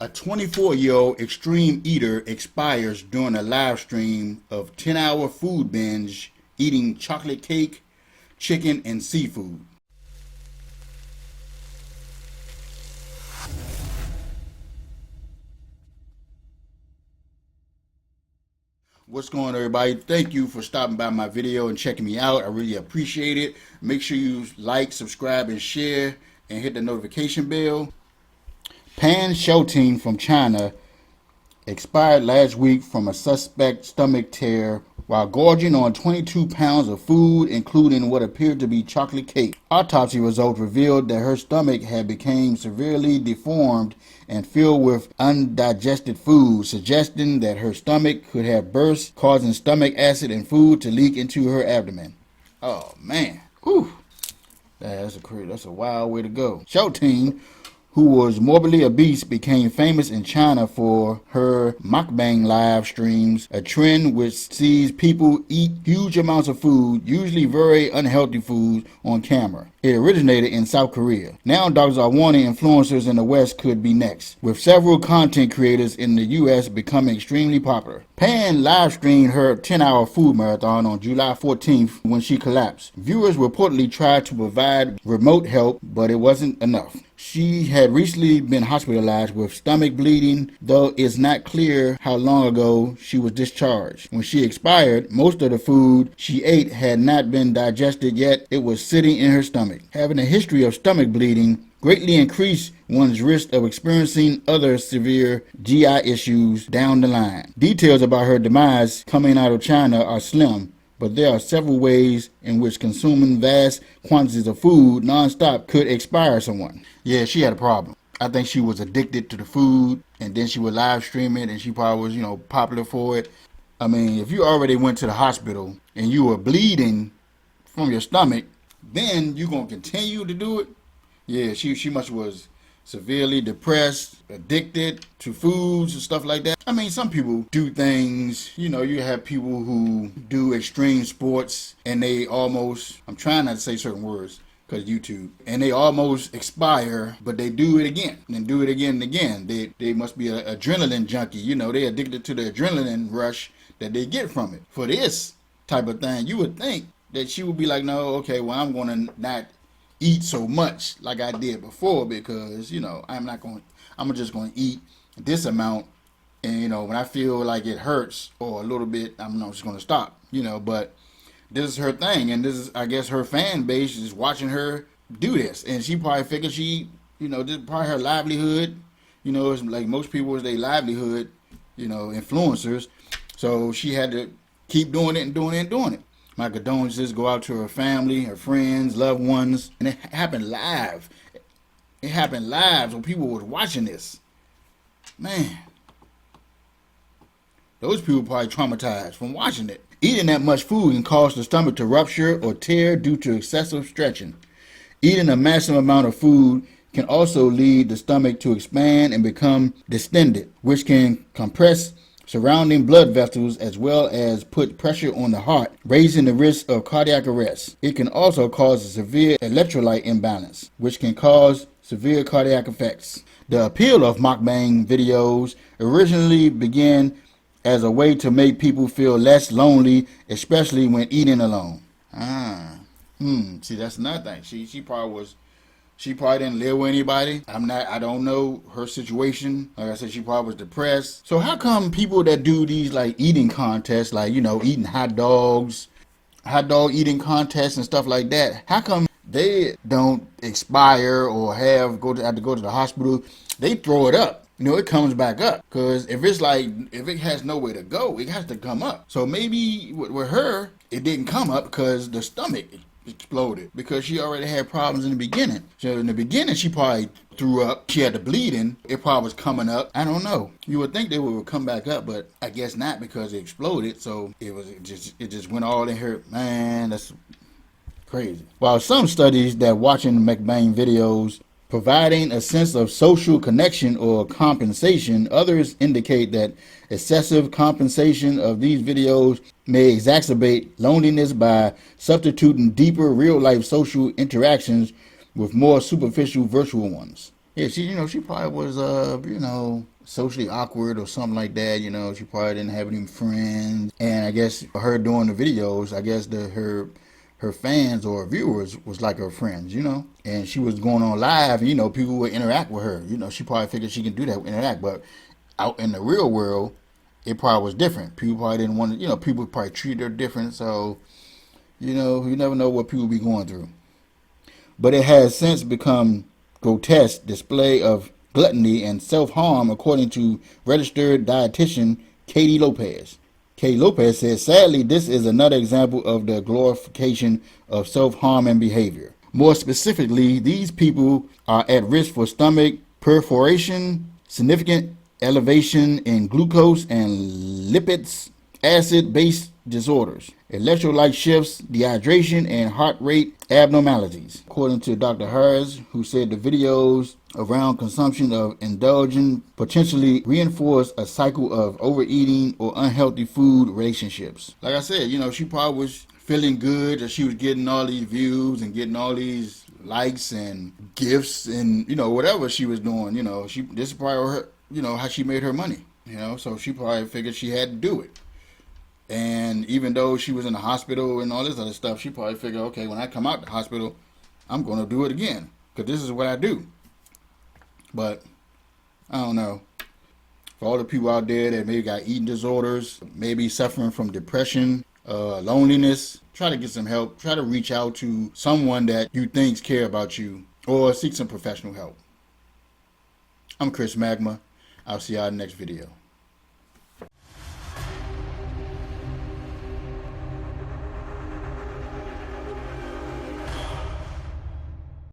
A 24-year-old extreme eater expires during a live stream of 10-hour food binge eating chocolate cake, chicken, and seafood. What's going on, everybody? Thank you for stopping by my video and checking me out. I really appreciate it. Make sure you like, subscribe, and share, and hit the notification bell. Pan Shouting from China expired last week from a suspect stomach tear while gorging on 22 pounds of food, including what appeared to be chocolate cake. Autopsy results revealed that her stomach had become severely deformed and filled with undigested food, suggesting that her stomach could have burst, causing stomach acid and food to leak into her abdomen. Oh man, whew. That's a wild way to go. Shouting, who was morbidly obese, became famous in China for her mukbang live streams, a trend which sees people eat huge amounts of food, usually very unhealthy foods, on camera. It originated in South Korea. Now doctors are warning influencers in the West could be next, with several content creators in the US becoming extremely popular. Pan live streamed her 10-hour food marathon on July 14th when she collapsed. Viewers reportedly tried to provide remote help, but it wasn't enough. She had recently been hospitalized with stomach bleeding, though it's not clear how long ago she was discharged. When she expired, most of the food she ate had not been digested yet. It was sitting in her stomach. Having a history of stomach bleeding greatly increased one's risk of experiencing other severe GI issues down the line. Details about her demise coming out of China are slim, but there are several ways in which consuming vast quantities of food nonstop could expire someone. Yeah, she had a problem. I think she was addicted to the food, and then she would live stream it, and she probably was, popular for it. I mean, if you already went to the hospital and you were bleeding from your stomach, then you're going to continue to do it? Yeah, she must was severely depressed, addicted to foods and stuff like that. I mean, some people do things, you have people who do extreme sports and they almost, I'm trying not to say certain words because YouTube, and they almost expire, but they do it again and do it again and again. They must be an adrenaline junkie, they're addicted to the adrenaline rush that they get from it. For this type of thing, you would think that she would be like, no, okay, well, I'm going to not eat so much like I did before because, I'm just going to eat this amount. And, when I feel like it hurts or a little bit, I'm not just going to stop, but this is her thing. And this is, I guess, her fan base is watching her do this. And she probably figured this is probably her livelihood. It's like most people, it's their livelihood, influencers. So she had to keep doing it and doing it and doing it. My condolences go out to her family, her friends, loved ones. And it happened live. It happened live when people were watching this. Man. Those people probably traumatized from watching it. Eating that much food can cause the stomach to rupture or tear due to excessive stretching. Eating a massive amount of food can also lead the stomach to expand and become distended, which can compress surrounding blood vessels as well as put pressure on the heart, raising the risk of cardiac arrest. It can also cause a severe electrolyte imbalance, which can cause severe cardiac effects. The appeal of mukbang videos originally began as a way to make people feel less lonely, especially when eating alone. See, that's another thing. She probably didn't live with anybody. I don't know her situation. Like I said, she probably was depressed. So how come people that do these like eating contests, like, eating hot dog eating contests and stuff like that, how come they don't expire or have to go to the hospital? They throw it up. It comes back up. Because if it has nowhere to go, it has to come up. So maybe with her, it didn't come up because the stomach exploded, because she already had problems in the beginning. So in the beginning, she probably threw up. She had the bleeding. It probably was coming up. I don't know. You would think they would come back up, but I guess not, because it exploded. So it just went all in her. Man, that's crazy. While some studies that watching mukbang videos providing a sense of social connection or compensation, others indicate that excessive compensation of these videos may exacerbate loneliness by substituting deeper real-life social interactions with more superficial virtual ones. Yeah, she probably was, socially awkward or something like that. She probably didn't have any friends. And I guess her doing the videos, I guess her fans or viewers was like her friends. And she was going on live, and people would interact with her. She probably figured she can do that, interact. But out in the real world, it probably was different. People probably didn't want to, people probably treated her different. So, you never know what people be going through. But it has since become grotesque display of gluttony and self-harm, according to registered dietitian Katie Lopez. Katie Lopez says, sadly, this is another example of the glorification of self-harm and behavior. More specifically, these people are at risk for stomach perforation, significant elevation in glucose and lipids, acid-base disorders, electrolyte shifts, dehydration, and heart rate abnormalities. According to Dr. Harris, who said the videos around consumption of indulgent potentially reinforce a cycle of overeating or unhealthy food relationships. Like I said, she probably was feeling good that she was getting all these views and getting all these likes and gifts and whatever she was doing. This is probably her, how she made her money. So she probably figured she had to do it. And even though she was in the hospital and all this other stuff, she probably figured, okay, when I come out the hospital, I'm going to do it again because this is what I do. But I don't know. For all the people out there that maybe got eating disorders, maybe suffering from depression, loneliness, try to get some help. Try to reach out to someone that you think care about you or seek some professional help. I'm ChrisMagma. I'll see y'all in the next video.